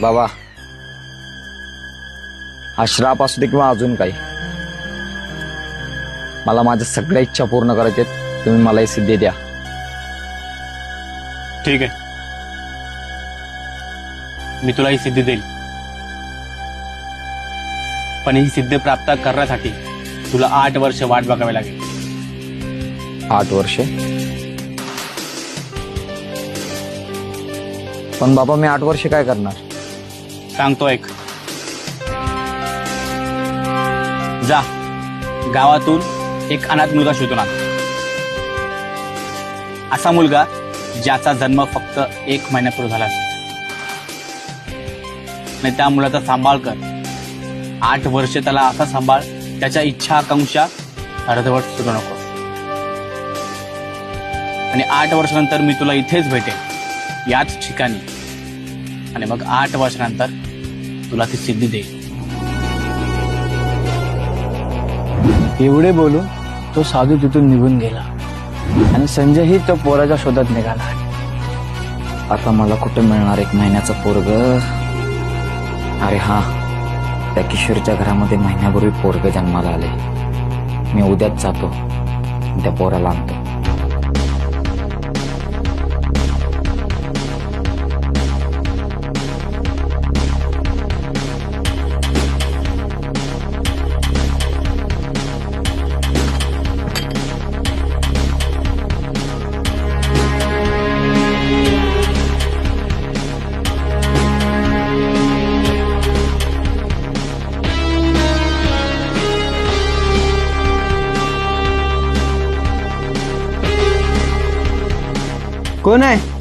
बाबा, हा श्राप असू दे किंवा अजून काही, मला माझ्या सगळ्या इच्छा पूर्ण करायच्या आहेत. तुम्ही मला ही सिद्धी द्या. ठीक आहे, मी तुला ही सिद्धी देईल, पण ही सिद्धी प्राप्त करण्यासाठी तुला 8 वर्ष वाट बघावी लागेल. 8 वर्षे? पण बाबा, मी 8 वर्षे काय करणार? सांगतो ऐक. जा, गावातून एक अनाथ मुलगा शोधून आण. असा मुलगा ज्याचा जन्म फक्त 1 महिन्यापूर्वी झाला असेल. आणि त्या मुलाचा सांभाळ कर. 8 वर्ष त्याला असा सांभाळ, त्याच्या इच्छा आकांक्षा अर्धवट सुरू नको. आणि 8 वर्षानंतर मी तुला इथेच भेटेन, याच ठिकाणी. आणि मग 8 वर्षानंतर तुला ती सिद्धी देईल. एवढे बोलून तो साधू तिथून निघून गेला आणि संजयही तो पोराच्या शोधात निघाला. आता मला कुठे मिळणार 1 महिन्याचं पोरग? अरे हा, त्या किशोरच्या घरामध्ये महिन्यापूर्वी पोरग जन्माला आले. मी उद्याच जातो, त्या पोराला आणतो. कोण आहे?